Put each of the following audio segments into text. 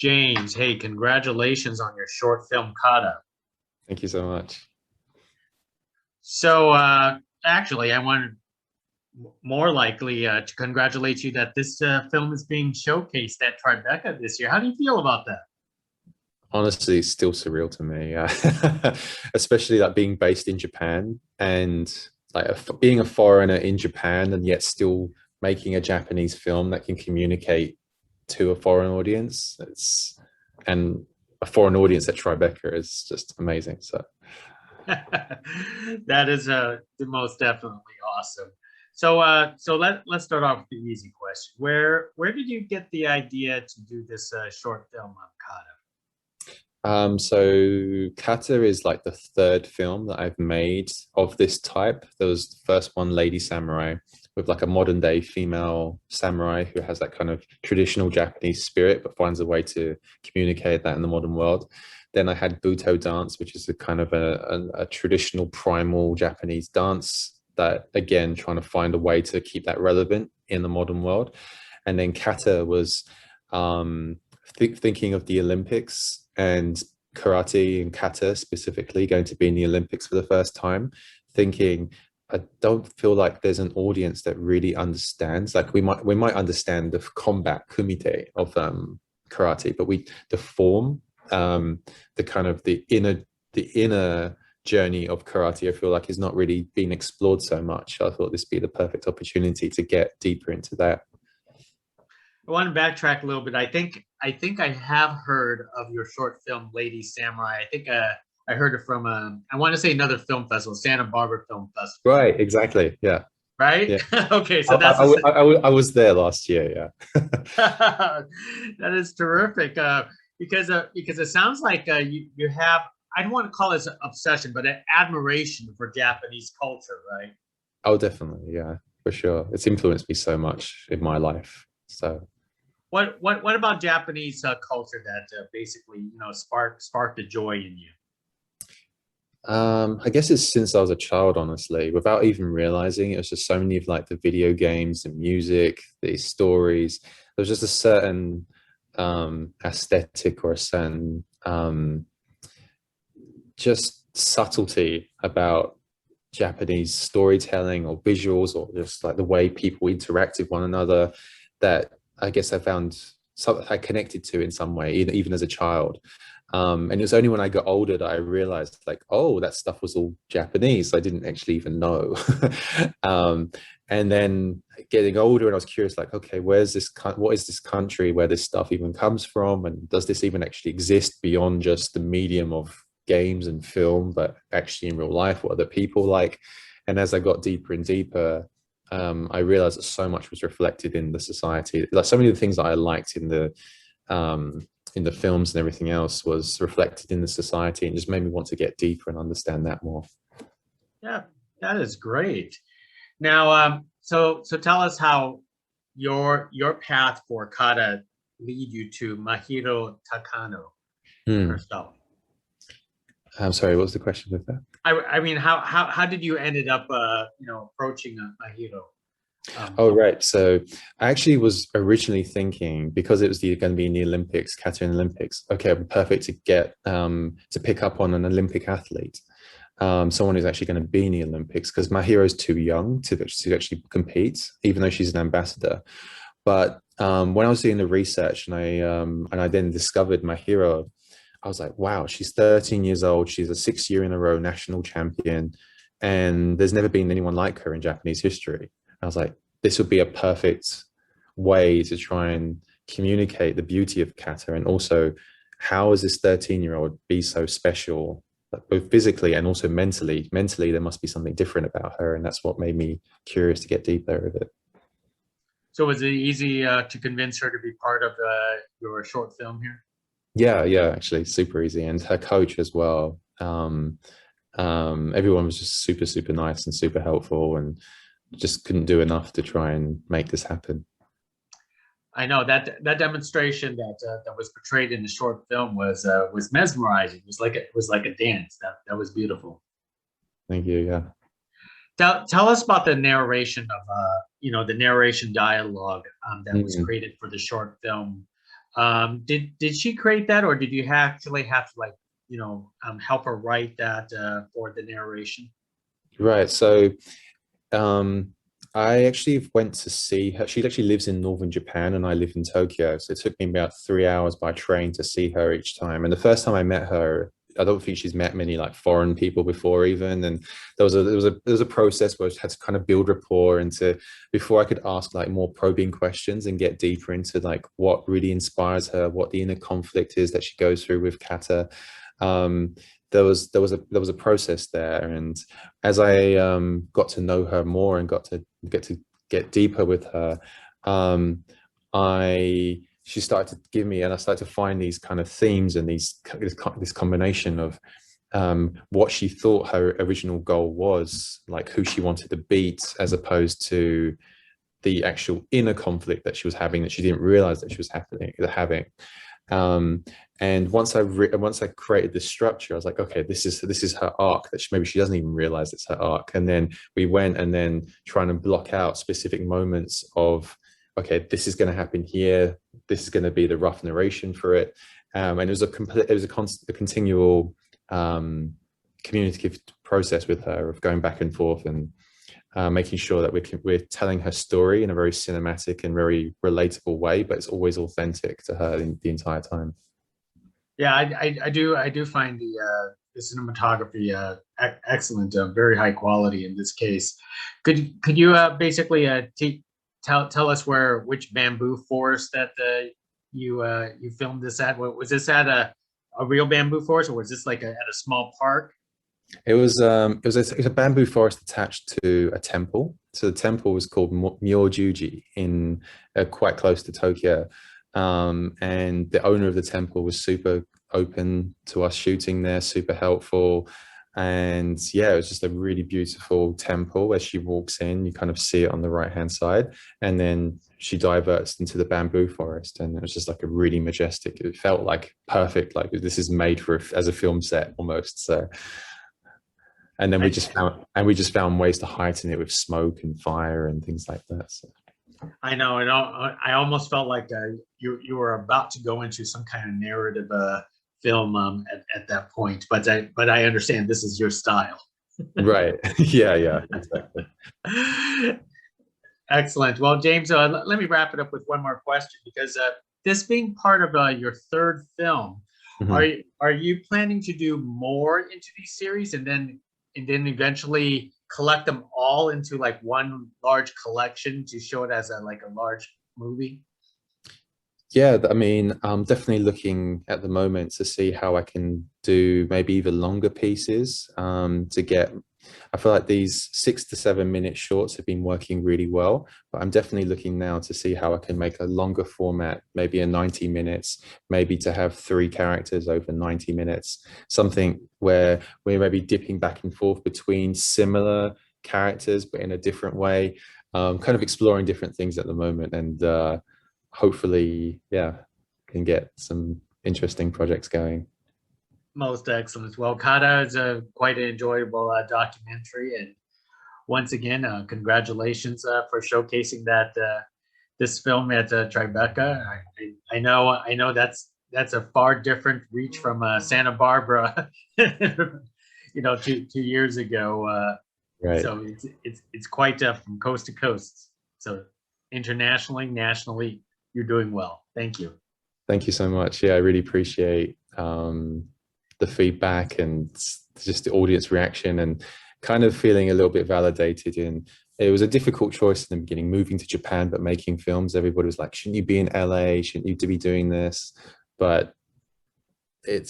James, hey, congratulations on your short film, Kata. Thank you so much. So, actually, I wanted more likely to congratulate you that this film is being showcased at Tribeca this year. How do you feel about that? Honestly, it's still surreal to me, especially like being based in Japan and like being a foreigner in Japan and yet still making a Japanese film that can communicate to a foreign audience. It's and a foreign audience at Tribeca is just amazing. So That is the most definitely awesome. So let's start off with the easy question. Where did you get the idea to do this short film on Kata? so Kata is like the third film that I've made of this type. There was the first one, Lady Samurai, with like a modern day female samurai who has that kind of traditional Japanese spirit, but finds a way to communicate that in the modern world. Then I had Buto dance, which is a kind of a traditional primal Japanese dance that, again, trying to find a way to keep that relevant in the modern world. And then Kata was thinking of the Olympics and karate and kata specifically going to be in the Olympics for the first time, thinking I don't feel like there's an audience that really understands. Like we might understand the combat kumite of karate, but the form, the kind of the inner journey of karate, I feel like is not really being explored so much. I thought this would be the perfect opportunity to get deeper into that. I want to backtrack a little bit. I think I have heard of your short film, Lady Samurai. I think I heard it from I want to say another film festival, Santa Barbara Film Festival. Right, exactly. Yeah, Right? yeah. Okay, I, so that's I, I, I was there last year. Yeah. that is terrific. Because it sounds like you have, I don't want to call this an obsession, but an admiration for Japanese culture, right? Oh, definitely. Yeah, for sure. It's influenced me so much in my life. So, What about Japanese culture that basically sparked a joy in you? I guess it's since I was a child, honestly, without even realizing it was just so many of like the video games and music, the stories. There was just a certain aesthetic or a certain just subtlety about Japanese storytelling or visuals or just like the way people interact with one another that I guess I found something I connected to in some way, even as a child. And it was only when I got older that I realized, like, oh, that stuff was all Japanese. I didn't actually even know. um, and then getting older, and I was curious, like, okay, what is this country where this stuff even comes from? And does this even actually exist beyond just the medium of games and film, but actually in real life? What are the people like? And as I got deeper and deeper, I realized that so much was reflected in the society. Like so many of the things that I liked in the films and everything else was reflected in the society and just made me want to get deeper and understand that more. Yeah, that is great. Now, so tell us how your path for kata lead you to Mahiro Takano Hmm. herself. I'm sorry, what's the question with that? I mean, how did you ended up approaching Mahiro? Oh, right. So I actually was originally thinking because it was going to be in the Olympics, Kata Olympics. Okay, perfect to get to pick up on an Olympic athlete, someone who's actually going to be in the Olympics because Mahiro's too young to actually compete, even though she's an ambassador. But when I was doing the research and I then discovered Mahiro, I was like, wow, she's 13 years old. She's a 6 year in a row national champion, and there's never been anyone like her in Japanese history. I was like, this would be a perfect way to try and communicate the beauty of kata and also how is this 13-year-old be so special, both physically and also mentally. Mentally, there must be something different about her, and that's what made me curious to get deeper with it. So was it easy to convince her to be part of your short film here? Yeah, yeah, actually, super easy, and her coach as well. Everyone was just super, super nice and super helpful, and just couldn't do enough to try and make this happen. I know that demonstration that was portrayed in the short film was mesmerizing. It was like a dance. That was beautiful. Thank you. Yeah. Tell us about the narration of the narration dialogue that was Mm. created for the short film. Did she create that, or did you actually have to like help her write that for the narration? Right. So um, I actually went to see her. She actually lives in northern Japan, and I live in Tokyo. So it took me about 3 hours by train to see her each time. And the first time I met her, I don't think she's met many like foreign people before even. And there was a process where I had to kind of build rapport into before I could ask like more probing questions and get deeper into like what really inspires her, what the inner conflict is that she goes through with Kata. Um, there was a process there, and as I got to know her more and got to get deeper with her, um, I she started to give me, and I started to find these kind of themes and this combination of what she thought her original goal was, like who she wanted to beat, as opposed to the actual inner conflict that she was having that she didn't realize that she was having. Um, and once I created this structure, I was like, okay, this is her arc that maybe she doesn't even realize it's her arc. And then we went and then trying to block out specific moments of, okay, this is going to happen here. This is going to be the rough narration for it. And it was a continual communicative process with her of going back and forth and making sure that we're telling her story in a very cinematic and very relatable way, but it's always authentic to her the entire time. Yeah, I do find the cinematography excellent, very high quality in this case. Could you basically tell us which bamboo forest that you filmed this at? Was this at a real bamboo forest, or was this like at a small park? It was a bamboo forest attached to a temple. So the temple was called Myojuji in quite close to Tokyo. And the owner of the temple was super open to us shooting there, super helpful. And yeah, it was just a really beautiful temple. As she walks in, you kind of see it on the right hand side, and then she diverts into the bamboo forest, and it was just like a really majestic. It felt like perfect, like this is made for as a film set almost. So, and then we just found ways to heighten it with smoke and fire and things like that. So. I know, and I almost felt like you were about to go into some kind of narrative film at that point, but I understand this is your style. Right. Yeah, exactly. Excellent. Well, James, let me wrap it up with one more question, because this being part of your third film, Mhm. are you planning to do more into these series, and then eventually collect them all into like one large collection to show it as a large movie? Yeah, I mean, I'm definitely looking at the moment to see how I can do maybe even longer pieces to get. I feel like these 6 to 7 minute shorts have been working really well, but I'm definitely looking now to see how I can make a longer format, maybe a 90 minutes, maybe to have 3 characters over 90 minutes, something where we're maybe dipping back and forth between similar characters, but in a different way, kind of exploring different things at the moment. And hopefully, yeah, can get some interesting projects going. Most excellent. Well, Kata is a quite an enjoyable documentary, and once again, congratulations for showcasing that this film at Tribeca. I know that's a far different reach from Santa Barbara, 2 years ago. Right. So it's quite from coast to coast. So internationally, nationally, you're doing well. Thank you. Thank you so much. Yeah, I really appreciate the feedback and just the audience reaction and kind of feeling a little bit validated in. It was a difficult choice in the beginning, moving to Japan but making films. Everybody was like, shouldn't you be in LA? Shouldn't you to be doing this? But it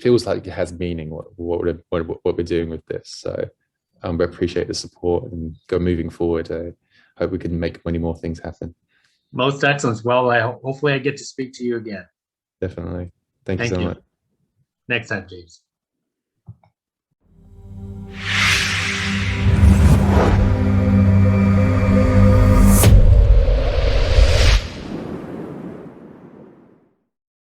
feels like it has meaning what we're doing with this. So we appreciate the support and go moving forward. I hope we can make many more things happen. Most excellent. Well, hopefully I get to speak to you again. Definitely. Thank you Thank so you. much. Next time, James.